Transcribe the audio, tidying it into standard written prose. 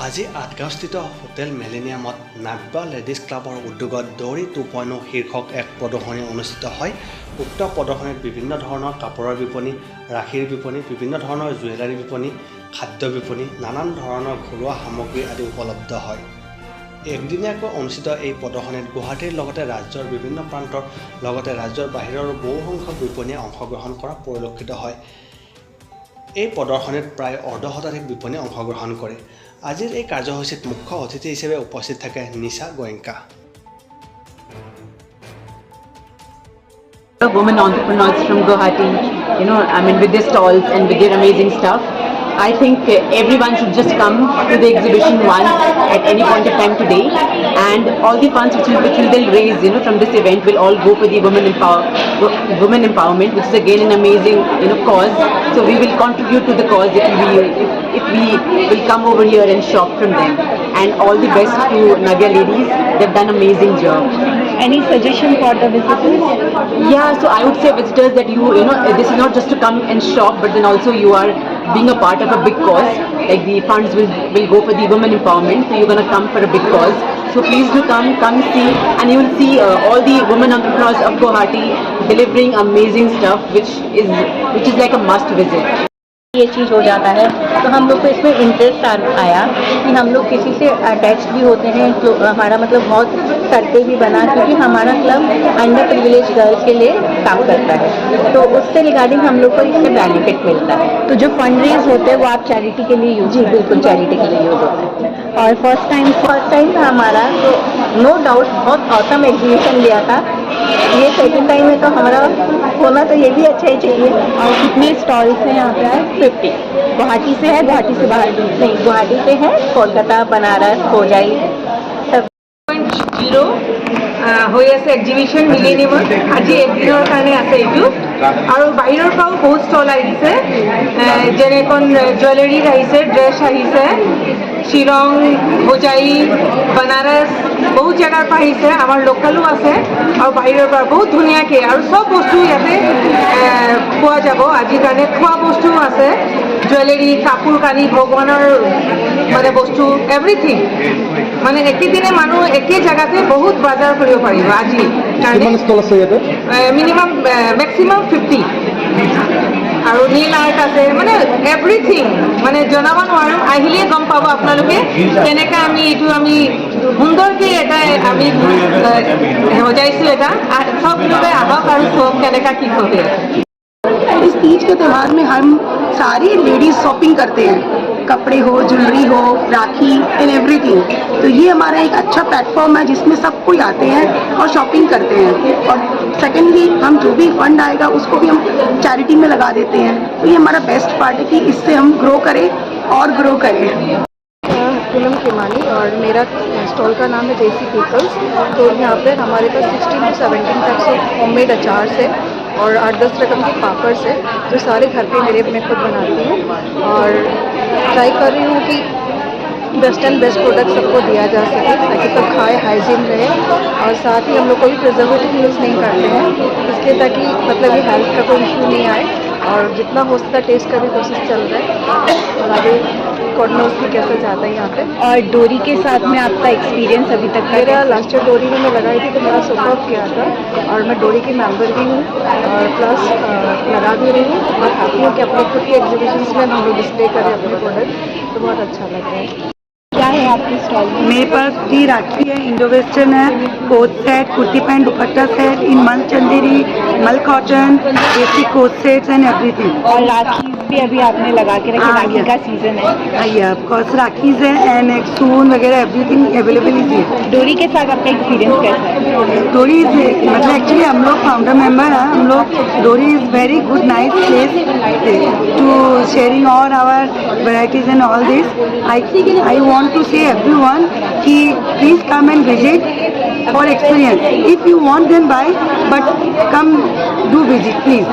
আজি আটগাঁওস্থিত hotel মিলেনিয়ামত নাব্বা ladies ক্লাবৰ উদ্যোগত দৌৰি 2.0 শীৰ্ষক এক প্ৰদৰ্শনী অনুষ্ঠিত হয়। উক্ত প্ৰদৰ্শনীত বিভিন্ন ধৰণৰ কাপোৰৰ বিপণী, ৰাখীৰ বিপণী, বিভিন্ন ধৰণৰ জুৱেলাৰী বিপণী, খাদ্য বিপণী, নানান ধৰণৰ ঘৰুৱা সামগ্ৰী আদি উপলব্ধ হয়। একদিনীয়াকৈ অনুষ্ঠিত এই প্ৰদৰ্শনীত গুৱাহাটীৰ লগতে ৰাজ্যৰ বিভিন্ন প্ৰান্তৰ লগতে ৰাজ্যৰ বাহিৰৰ বহু সংখ্যক বিপণীয়ে অংশগ্ৰহণ কৰা পৰিলক্ষিত হয়। এই প্ৰদৰ্শনীত প্ৰায় অৰ্ধশতাধিক বিপণীয়ে অংশগ্ৰহণ কৰে। আজিৰ এই কাৰ্যসূচীত মুখ্য অতিথি হিসেবে উপস্থিত থাকে নিশা Goenka. Women entrepreneurs from Guwahati, with their stalls and with their amazing stuff. I think everyone should just come to the exhibition once at any point of time today, and all the funds which they'll raise, from this event will all go for the women empowerment, which is again an amazing, cause. So we will contribute to the cause if we will come over here and shop from them. And all the best to Nagya ladies; they've done amazing job. Any suggestion for the visitors? Yeah, so I would say visitors that this is not just to come and shop, but then also you are being a part of a big cause. Like the funds will go for the women empowerment, so you're gonna come for a big cause. So please do come see, and you will see all the women entrepreneurs of Guwahati delivering amazing stuff, which is like a must visit. ये चीज़ हो जाता है तो हम लोग को इसमें interest आया कि हम लोग किसी से अटैच्ड भी होते हैं, जो हमारा बहुत करते भी बना, क्योंकि हमारा क्लब अंडर प्रिविलेज गर्ल्स के लिए काम करता है, तो उससे रिगार्डिंग हम लोग को इससे बेनिफिट मिलता है। तो जो फंड रेज होते हैं वो आप चैरिटी के लिए यूज? जी बिल्कुल, चैरिटी के लिए यूज होता है। और फर्स्ट टाइम था हमारा, तो नो डाउट बहुत ऑसम एग्जीबिशन लिया था। ये सेकंड टाइम है तो हमारा होना तो ये भी अच्छा ही चाहिए। और कितने स्टॉल्स हैं यहाँ पे? 50। गुवाहाटी से है, गुवाहाटी से बाहर नहीं, गुवाहाटी से है, कोलकाता, बनारस, होजाई सब। 0 হৈ আছে এক্সিবিশ্যন মিলেনিয়ামত। আজি একদিনৰ কাৰণে আছে এইটো, আৰু বাহিৰৰ পৰাও বহুত ষ্টল আহিছে, যেনেকৈ জুৱেলাৰীজ আহিছে, ড্ৰেছ আহিছে, শ্বিলং, হোজাই, বানাৰস বহুত জেগাৰ পৰা আহিছে, আমাৰ লোকেলো আছে আৰু বাহিৰৰ পৰা বহুত ধুনীয়াকৈ, আৰু চব বস্তু ইয়াতে পোৱা যাব। আজিৰ কাৰণে খোৱা বস্তুও আছে, জুৱেলাৰী, কাপোৰ কানি, ভগৱানৰ বস্তু, এভৰিথিং। একেদিনে মানুহ একে জেগাতে বহুত বজাৰ কৰিব পাৰিব। আজি মিনিমাম মেক্সিমাম 50, আৰু নীল আৰ্ট আছে, এভৰিথিং জনাব নোৱাৰোঁ, আহিলে গম পাব আপোনালোকে কেনেকৈ আমি সুন্দৰকৈ এটা আমি সজাইছোঁ। এটা চব লোকে আহক আৰু চব কেনেকৈ কি কৰি আছে। इस तीज के त्यौहार में हम सारी लेडीज शॉपिंग करते हैं, कपड़े हो, ज्वेलरी हो, राखी एंड एवरीथिंग। तो ये हमारा एक अच्छा प्लेटफॉर्म है जिसमें सब कोई आते हैं और शॉपिंग करते हैं। और सेकेंडली हम जो भी फंड आएगा उसको भी हम चैरिटी में लगा देते हैं। तो ये हमारा बेस्ट पार्ट है कि इससे हम ग्रो करें और ग्रो करें। पूनम खेमानी, और मेरा स्टॉल का नाम है देसी पीपल्स। तो यहाँ पर हमारे पास 16 से 17 तक से होममेड अचार है और 8-10 रकम के पापड़ है, जो सारे घर पे मैं खुद बनाती हूँ, और ट्राई कर रही हूँ कि बेस्ट एंड बेस्ट प्रोडक्ट सबको दिया जा सके, ताकि सब खाए, हाइजीन रहे, और साथ ही हम लोग कोई प्रिजर्वेटिव यूज़ नहीं करते हैं, इसलिए ताकि ये हेल्थ का कोई इशू नहीं आए। और जितना हो सकता टेस्ट का भी कोशिश चल रहा है, और आगे कॉर्नर्स भी कैसे जाता है यहाँ पे। और डोरी के साथ में आपका एक्सपीरियंस अभी तक? मेरा लास्ट ईयर डोरी में मैं लगाई थी, तो मेरा सुपर किया था, और मैं डोरी की मेंबर भी हूँ, और प्लस लगा भी रही हूँ, और हैप्पी हूँ कि अपने खुद के एग्जीबिशंस में हम लोग डिस्प्ले करें अपने प्रोडक्ट, तो बहुत अच्छा लग रहा है। क्या है आपके स्टॉल में? मेरे पास भी राखी है, इंडो वेस्टर्न है, coat set, kurti pant, dupatta set in mul Chanderi, mul cotton, basic coat sets and everything. और राखी भी अभी आपने लगा के रखी? राखी का सीजन है। ऑफ कोर्स राखीज है एंड एक सून वगैरह एवरीथिंग अवेलेबल इज हियर। डोरी के साथ आपका एक्सपीरियंस कैसा है? डोरी एक्चुअली हम लोग फाउंडर मेंबर हैं, हम लोग Dori is very good nice place to sharing all our varieties and all this. I want to say everyone कि please come and visit for experience. If you want then buy, but come do visit please.